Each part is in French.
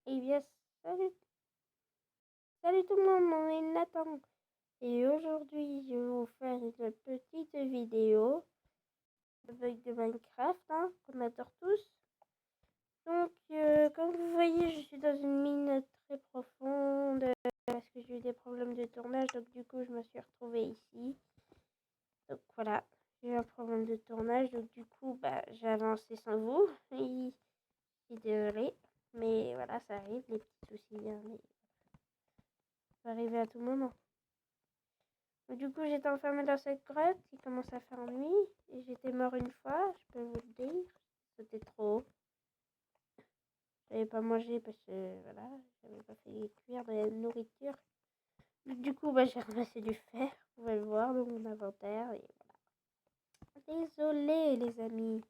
Eh bien, salut, salut tout le monde, mon nom est Nathan. Et aujourd'hui, je vais vous faire une petite vidéo avec de Minecraft, qu'on adore tous. Donc, comme vous voyez, je suis dans une mine très profonde parce que j'ai eu des problèmes de tournage. Donc, du coup, je me suis retrouvée ici. Donc, voilà, j'ai eu un problème de tournage. Donc, du coup, j'ai avancé sans vous. Et je suis désolée. Mais voilà, ça arrive, les petits soucis, mais ça peut arriver à tout moment. Du coup, j'étais enfermée dans cette grotte, il commence à faire nuit, et j'étais mort une fois, je peux vous le dire. C'était trop. J'avais pas mangé parce que, voilà, j'avais pas fait cuire de la nourriture. Du coup, j'ai ramassé du fer, vous pouvez le voir dans mon inventaire, et voilà. Désolée, les amis.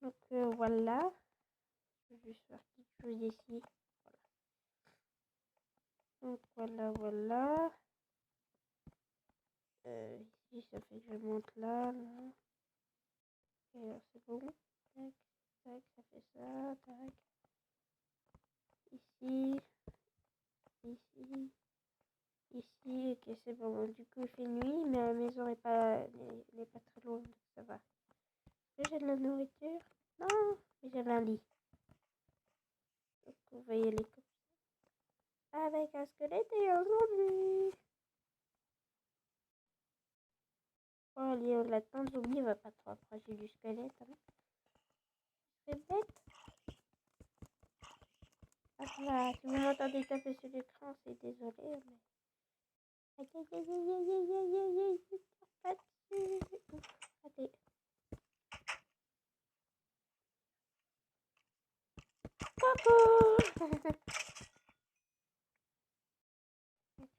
Donc, voilà. Je vais juste faire quelque chose ici. Voilà. Donc, voilà. Ici, ça fait que je monte là. Et alors, c'est bon. Tac, tac, ça fait ça, tac. Ici, ici, ok, c'est bon. Du coup, il fait nuit, mais la maison n'est pas très loin, donc ça va. Est-ce que j'ai de la nourriture? Non, mais j'ai un lit. Donc, vous voyez les cops. Avec un squelette et un zombie. Oh, aller la tente, zombie va pas trop approcher du squelette. C'est bête. Hop là, si vous m'entendez taper sur l'écran, c'est désolé, mais... Aïe, aïe, aïe, aïe, aïe, aïe, aïe, aïe, aïe, je tire pas dessus. Ouf, allez. Coucou.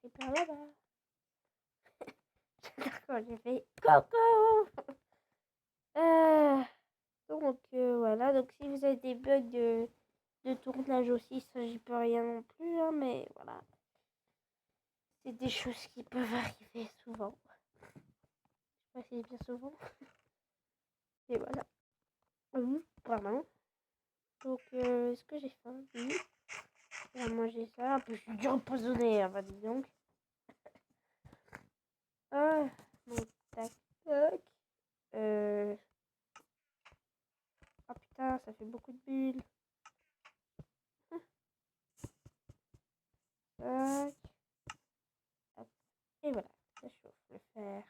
C'est par là-bas. Quand j'ai fait coucou. Donc voilà, donc si vous avez des bugs de tournage aussi, ça j'y peux rien non plus, mais voilà. C'est des choses qui peuvent arriver souvent. Je sais pas si c'est bien souvent. Et voilà. Pardon. Donc est-ce que j'ai faim? Oui. On va manger ça. Un peu, je suis déjà empoisonnée, dis donc. Donc tac tac. Oh putain, ça fait beaucoup de bulles. Tac. Hop. Et voilà, ça chauffe le fer.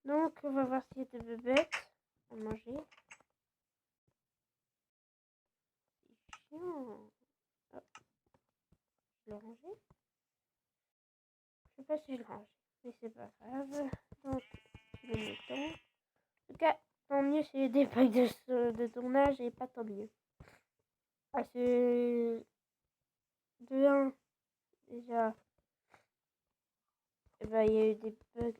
Donc, on va voir s'il y a des bébêtes à manger. C'est chiant. Hop, je l'ai rangé. Je sais pas si je l'ai rangé, mais c'est pas grave. Donc, le mouton. En tout cas, tant mieux s'il y a des bugs de tournage et pas tant mieux. Parce que de 1, déjà, il y a eu des bugs.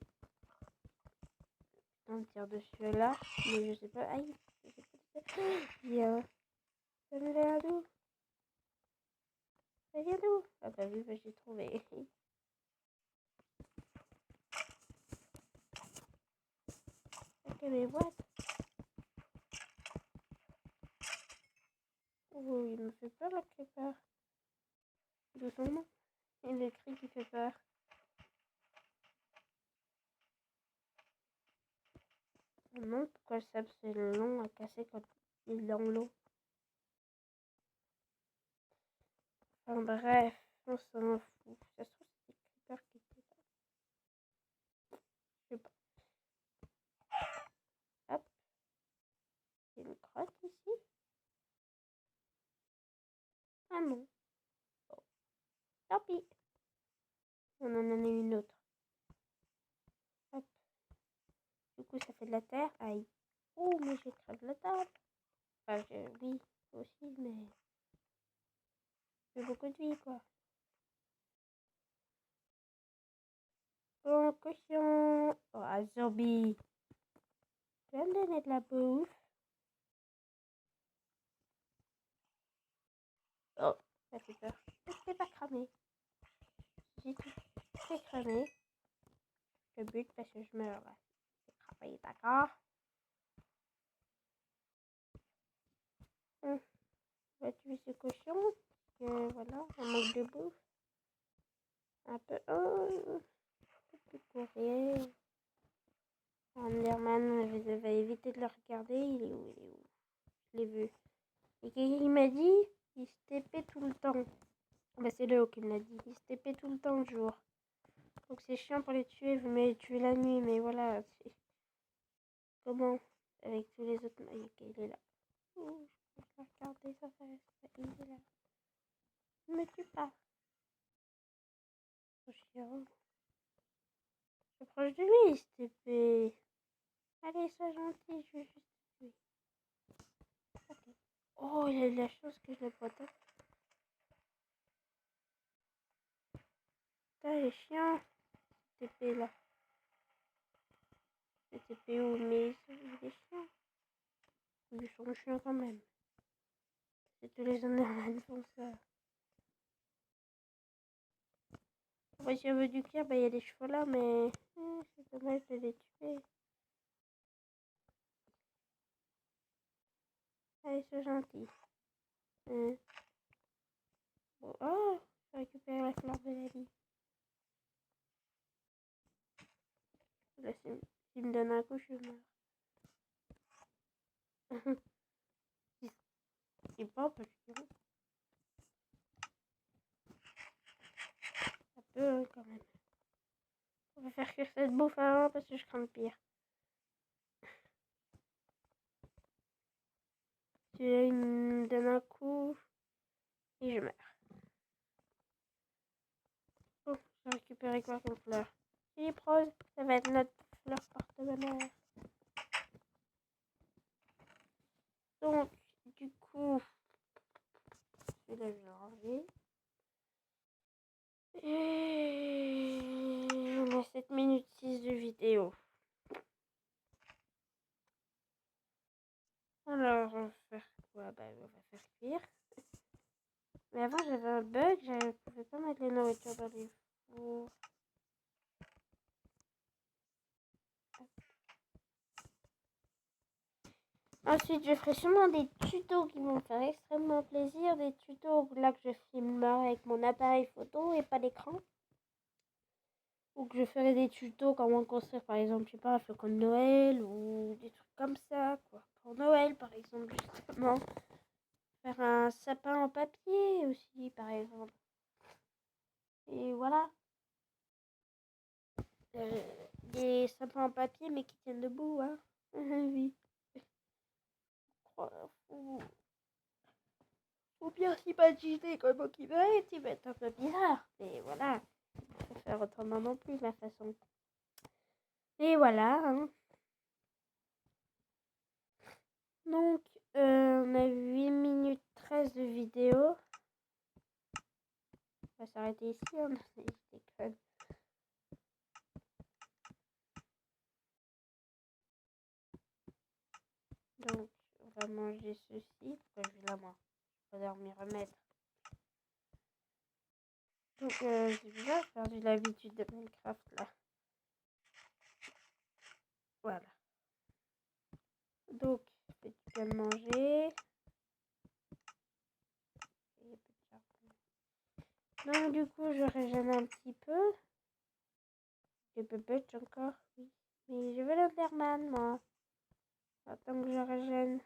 On tire dessus là, mais je sais pas. Aïe, je sais pas. Viens. Ça me vient d'où? Ça vient d'où? Ah bah oui, j'ai trouvé. Ok, mais what? Oh, il me fait peur la creeper. Doucement. Et le cri qui fait peur. Je me demande pourquoi le sable c'est long à casser quand il est dans l'eau. Enfin bref, on s'en fout. Ça se trouve c'est des creepers qui étaient là. Je sais pas. Hop. Il y a une grotte ici. Ah non. Bon. Tant pis. On en a une autre. Hop. Du coup ça fait de la terre. Aïe. Oh mais j'ai de la table. Enfin oui aussi mais j'ai beaucoup de vie quoi. Oh cochon. Oh un zombie. Tu vas me donner de la bouffe? Oh, ça fait peur. C'est pas cramé. J'ai tout fait cramer. Le but parce que je meurs là. C'est cramé, d'accord? va tuer ce cochon. Voilà, on manque de bouffe. Un peu. Oh, un peu courir. Enderman, je vais éviter de le regarder. Il est où? Il est où? Je l'ai vu. Et il m'a dit, il se TP tout le temps. Bah, c'est Léo qui me l'a dit. Il se TP tout le temps le jour. Donc c'est chiant pour les tuer. Vous m'avez tué la nuit, mais voilà. Comment? Avec tous les autres. Ok, il est là. Oh, je peux le regarder, ça fait. Il est là. Ne me tue pas. Trop chiant. Je suis proche de lui, il se TP. Allez, sois gentil, je veux juste tuer. Okay. Oh, il a de la chance que je le protège. Putain, il est chiant. TP là. Le TP où, mais il est chiant. Ils sont chiants quand même. C'est tous les Enderman font ça. Après, si on veut du cuir, bah il y a des chevaux là, mais c'est dommage de les tuer. Allez, sois gentil. Bon, oh, j'ai récupéré la fleur de la vie. Là, s'il me donne un coup, je meurs. C'est pas un peu chiant. Ça peut, hein, quand même. On va faire cuire cette bouffe avant parce que je crains le pire. Si il me donne un coup et je meurs. Bon, j'ai récupéré quoi comme fleur? Philippe Rose, ça va être notre fleur porte-bonheur. Donc, du coup, celui-là, je vais ranger. Et on a 7 minutes 6 de vidéo. Alors, on va faire quoi? Bah, on va faire cuire. Mais avant, j'avais un bug, je ne pouvais pas mettre les nourritures dans les fours. Ensuite, je ferai sûrement des tutos qui vont me faire extrêmement plaisir. Des tutos là que je filmerai avec mon appareil photo et pas d'écran. Ou que je ferai des tutos comment construire par exemple, je sais pas, un flocon de Noël ou des trucs comme ça, quoi. Pour Noël, par exemple, justement. Faire un sapin en papier aussi, par exemple. Et voilà. Des sapins en papier mais qui tiennent debout, hein. Oui. Faut bien s'imaginer comment il va être. Il va être un peu bizarre. Mais voilà. Je peux faire autrement non plus, ma façon. Et voilà. Hein. Donc, on a 8 minutes 13 de vidéo. On va s'arrêter ici. On a des crèves. Donc, on va manger ceci. Pourquoi je vais la manger? Je vais m'y remettre. Donc, j'ai déjà perdu l'habitude de Minecraft là. Voilà. Donc, je vais bien manger. Donc, du coup, je régène un petit peu. Des bébêtes encore, oui. Mais je veux l'Enderman, moi. Attends que je régène.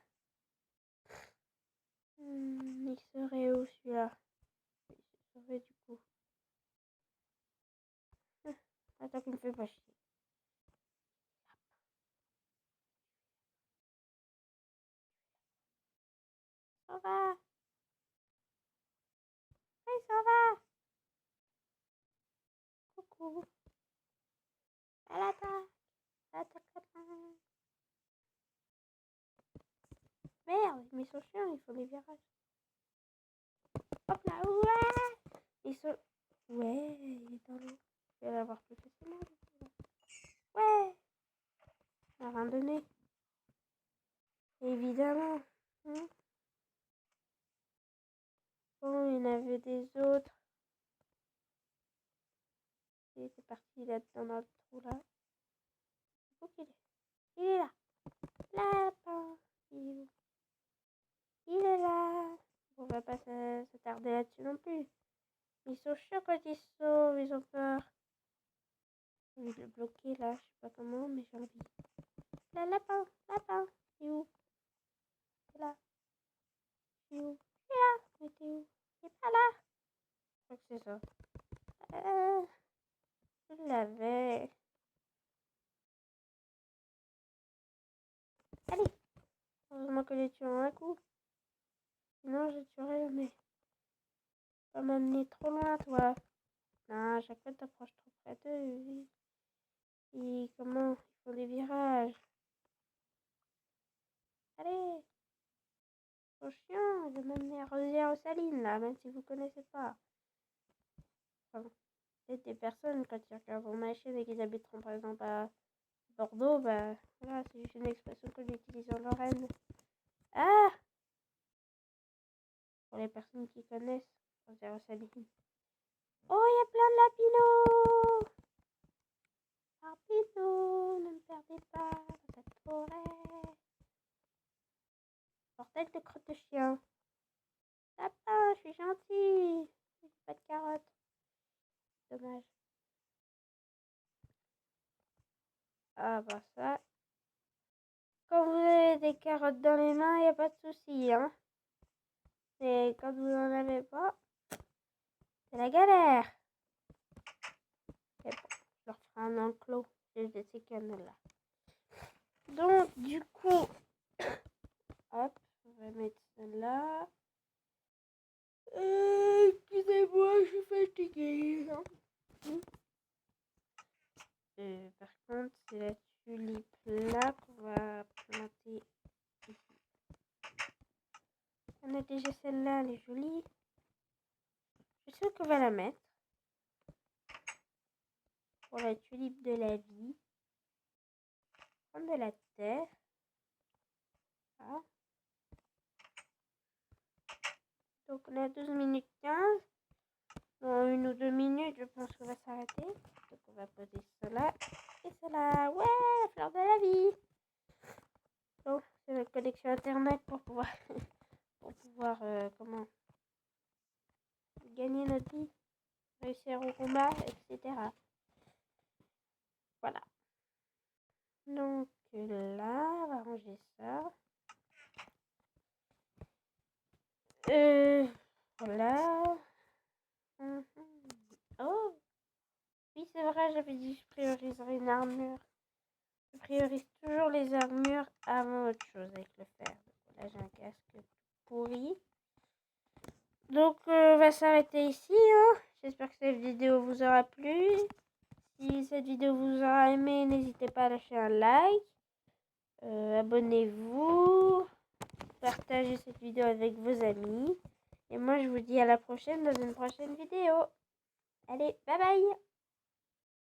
Il serait où celui-là? Il serait du coup. Attends qu'il me fait pas chier. Ça va. Oui, ça va. Coucou. À l'attaque. À l'attaque. Merde, mais ils sont chiants, ils font des virages. Hop là, ouais. Ils sont... Ouais, il est dans l'eau. Je vais l'avoir plus facilement. Ouais. À un moment donné. Évidemment. Bon, il y en avait des autres. Et c'est parti, il est dans le trou là. Où qu'il est? Il est là. Là-bas. Il est là. On va va pas s'attarder là-dessus non plus. Ils sont chauds quand ils se sauvent, ils ont peur. Je vais le bloquer là, je sais pas comment, mais j'ai envie. Là, lapin, t'es où? T'es là. T'es où? T'es là. Mais t'es où? T'es pas là. Je crois que c'est ça. Je l'avais. Allez. Heureusement que les tué en un coup. Sinon, je tuerais jamais. Pas m'amener trop loin, toi. Non, à chaque fois, t'approches trop près d'eux. Et comment? Ils font des virages. Allez. Trop chiant. Je vais m'amener à Rosière aux Salines, là, même si vous connaissez pas. Enfin, peut-être des personnes, quand ils regardent ma chaîne et qu'ils habiteront, par exemple, à Bordeaux, bah, voilà, c'est juste une expression que j'utilise en Lorraine. Ah! Pour les personnes qui connaissent, Rosière aux Salines. Oh, il y a plein de lapinots! Lapinots, ne me perdez pas dans cette forêt. Portail de crotte de chien. Lapin, je suis gentil. J'ai pas de carottes. Dommage. Ah bah ça. Quand vous avez des carottes dans les mains, il n'y a pas de souci, hein. Et quand vous n'en avez pas, c'est la galère. Et bon, je leur ferai un enclos de ces cannes-là. Donc, du coup, hop, on va mettre celle-là. Excusez-moi, je suis fatiguée. Par contre, c'est la tulipe là qu'on va planter ici. On a déjà celle-là, elle est jolie. Je suis sûre qu'on va la mettre. Pour la tulipe de la vie. Prendre de la terre. Voilà. Donc on a 12 minutes 15. Dans 1 ou 2 minutes, je pense qu'on va s'arrêter. Donc on va poser cela et cela. Ouais, fleur de la vie. Donc c'est notre connexion internet pour pouvoir, comment gagner notre vie, réussir au combat, etc. Voilà. Donc là, on va ranger ça. Voilà. Oh, oui, c'est vrai, j'avais dit que je prioriserais une armure. Je priorise toujours les armures avant autre chose avec le fer. Là, j'ai un casque pourri. Donc, on va s'arrêter ici. Hein. J'espère que cette vidéo vous aura plu. Si cette vidéo vous aura aimé, n'hésitez pas à lâcher un like. Abonnez-vous. Partagez cette vidéo avec vos amis. Et moi, je vous dis à la prochaine dans une prochaine vidéo. Allez, bye bye!